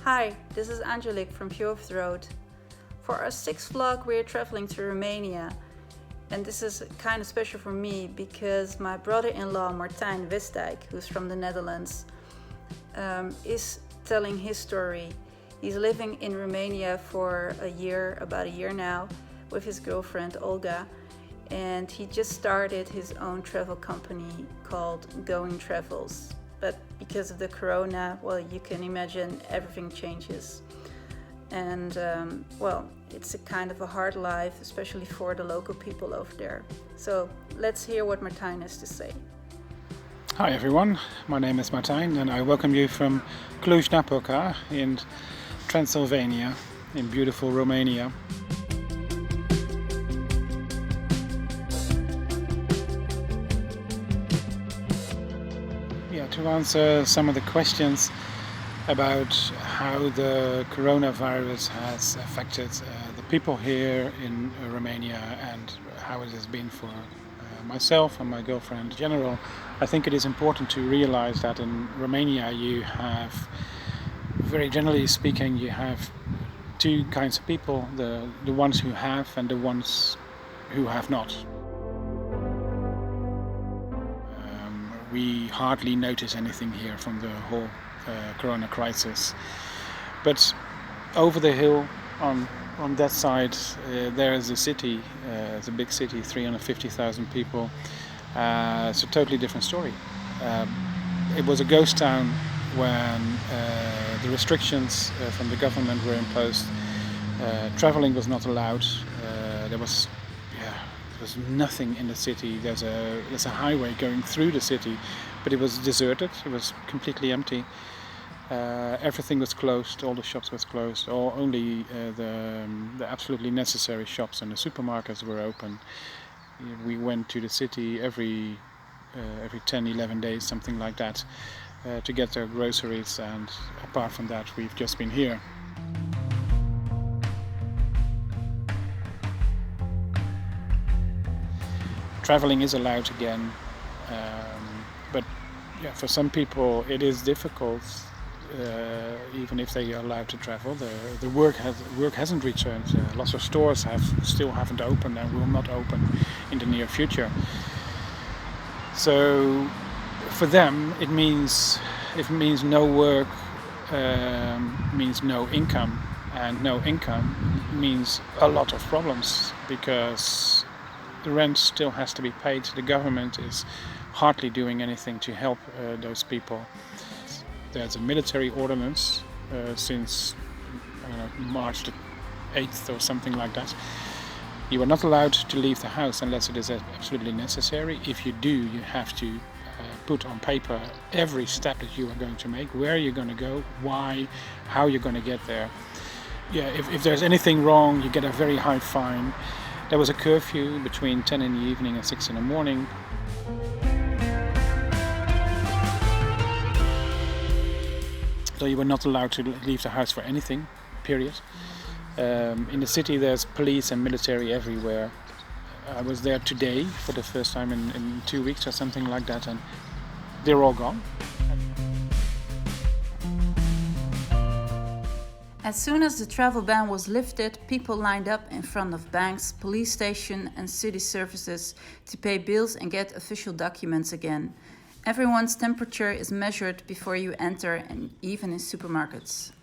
Hi, this is Angelique from Pure of the Road. For our 6th vlog we're traveling to Romania, and this is kind of special for me because my brother-in-law Martijn Westdijk, who's from the Netherlands, is telling his story. He's living in Romania for about a year now, with his girlfriend Olga, and he just started his own travel company called GOIN Travels. But because of the corona, well, you can imagine everything changes. And it's a kind of a hard life, especially for the local people over there. So let's hear what Martijn has to say. Hi everyone, my name is Martijn and I welcome you from Cluj-Napoca in Transylvania, in beautiful Romania. To answer some of the questions about how the coronavirus has affected the people here in Romania and how it has been for myself and my girlfriend in general, I think it is important to realize that in Romania you have, very generally speaking, you have two kinds of people, the ones who have and the ones who have not. We hardly notice anything here from the whole corona crisis. But over the hill on that side there is a city, it's a big city, 350,000 people. It's a totally different story. It was a ghost town when the restrictions from the government were imposed. Traveling was not allowed. There was nothing in the city. There's a highway going through the city, but it was deserted. It was completely empty. Everything was closed. All the shops was closed. Only the absolutely necessary shops and the supermarkets were open. We went to the city every 10-11 days, something like that, to get our groceries. And apart from that, we've just been here. Traveling is allowed again, but for some people it is difficult, even if they are allowed to travel. The work hasn't returned. Lots of stores still haven't opened and will not open in the near future. So for them it means no work, means no income, and no income means a lot of problems because the rent still has to be paid. The government is hardly doing anything to help those people. There's a military ordinance since March the 8th or something like that. You are not allowed to leave the house unless it is absolutely necessary. If you do, you have to put on paper every step that you are going to make, where you're going to go, why, how you're going to get there. If there's anything wrong, you get a very high fine. There was a curfew between 10 in the evening and 6 in the morning. So you were not allowed to leave the house for anything, period. In the city there's police and military everywhere. I was there today for the first time in 2 weeks or something like that, and they're all gone. As soon as the travel ban was lifted, people lined up in front of banks, police station and city services to pay bills and get official documents again. Everyone's temperature is measured before you enter, and even in supermarkets.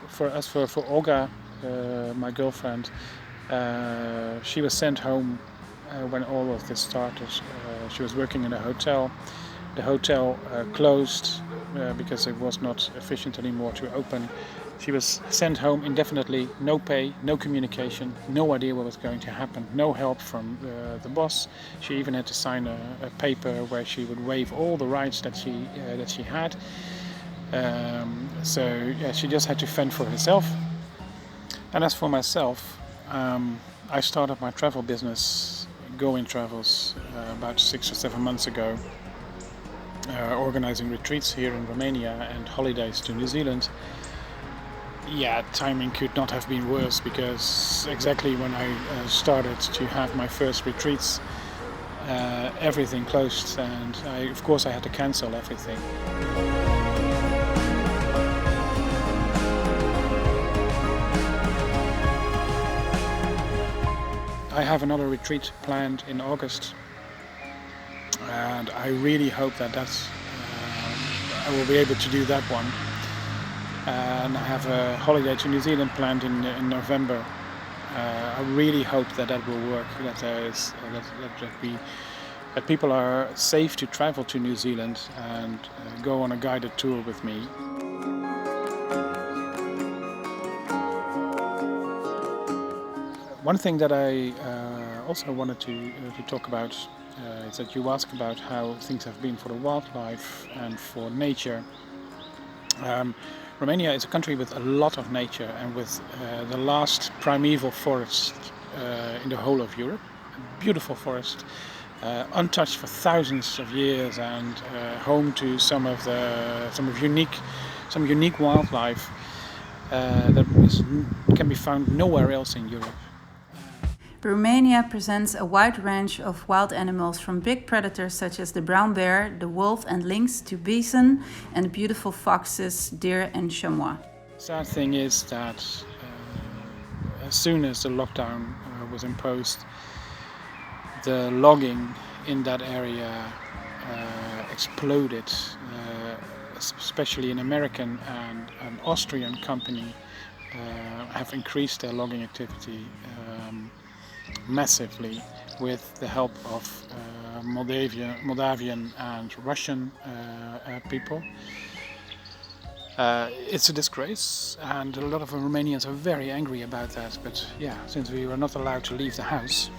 For Olga, my girlfriend, she was sent home when all of this started. She was working in a hotel. The hotel closed because it was not efficient anymore to open. She was sent home indefinitely, no pay, no communication, no idea what was going to happen, no help from the boss. She even had to sign a paper where she would waive all the rights that she had. She just had to fend for herself. And as for myself, I started my travel business, GOIN Travels, about 6 or 7 months ago. Organizing retreats here in Romania and holidays to New Zealand. Timing could not have been worse because exactly when I started to have my first retreats, everything closed, and I had to cancel everything. I have another retreat planned in August, and I really hope that I will be able to do that one. And I have a holiday to New Zealand planned in November. I really hope that will work. That people are safe to travel to New Zealand and go on a guided tour with me. One thing that I also wanted to talk about is that you asked about how things have been for the wildlife and for nature. Romania is a country with a lot of nature and with the last primeval forest in the whole of Europe. A beautiful forest, untouched for thousands of years, and home to some unique wildlife that can be found nowhere else in Europe. Romania presents a wide range of wild animals, from big predators such as the brown bear, the wolf and lynx, to bison and beautiful foxes, deer and chamois. The sad thing is that as soon as the lockdown was imposed, the logging in that area exploded, especially an American and an Austrian company have increased their logging activity massively with the help of Moldavian and Russian people. It's a disgrace, and a lot of Romanians are very angry about that, but yeah, since we were not allowed to leave the house,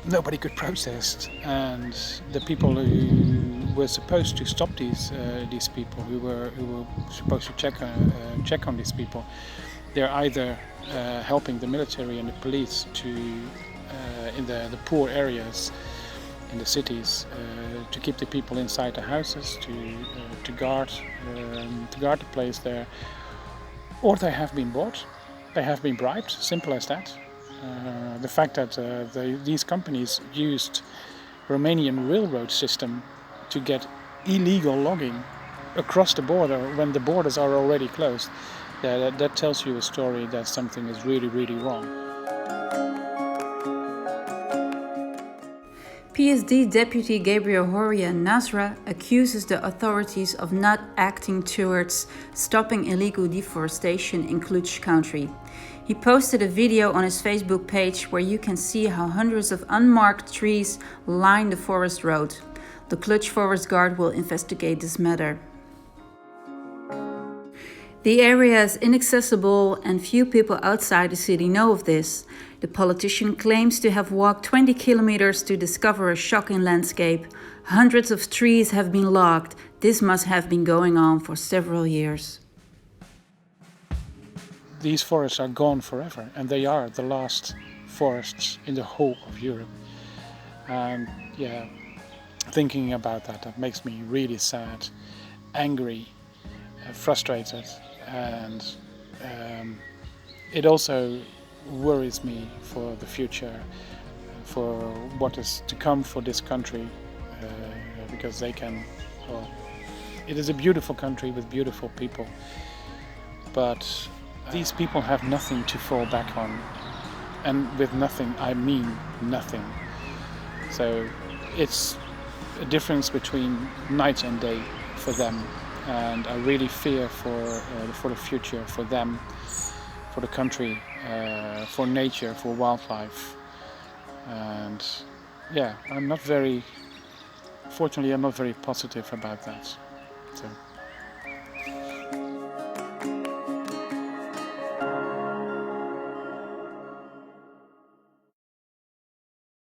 nobody could protest, and the people who were supposed to stop these people, who were supposed to check on these people, they're either helping the military and the police in the poor areas in the cities to keep the people inside the houses, to guard the place there, or they have been bought, they have been bribed. Simple as that. The fact that these companies used Romanian railroad system to get illegal logging across the border when the borders are already closed, that tells you a story that something is really, really wrong. PSD Deputy Gabriel Horia Nasra accuses the authorities of not acting towards stopping illegal deforestation in Cluj country. He posted a video on his Facebook page where you can see how hundreds of unmarked trees line the forest road. The Cluj Forest Guard will investigate this matter. The area is inaccessible and few people outside the city know of this. The politician claims to have walked 20 kilometers to discover a shocking landscape. Hundreds of trees have been logged. This must have been going on for several years. These forests are gone forever, and they are the last forests in the whole of Europe. And yeah, thinking about that makes me really sad, angry, frustrated, and it also worries me for the future, for what is to come for this country, because it is a beautiful country with beautiful people, but these people have nothing to fall back on, and with nothing I mean nothing. So it's a difference between night and day for them, and I really fear for the future, for them, for the country, for nature, for wildlife. And yeah, fortunately I'm not very positive about that. So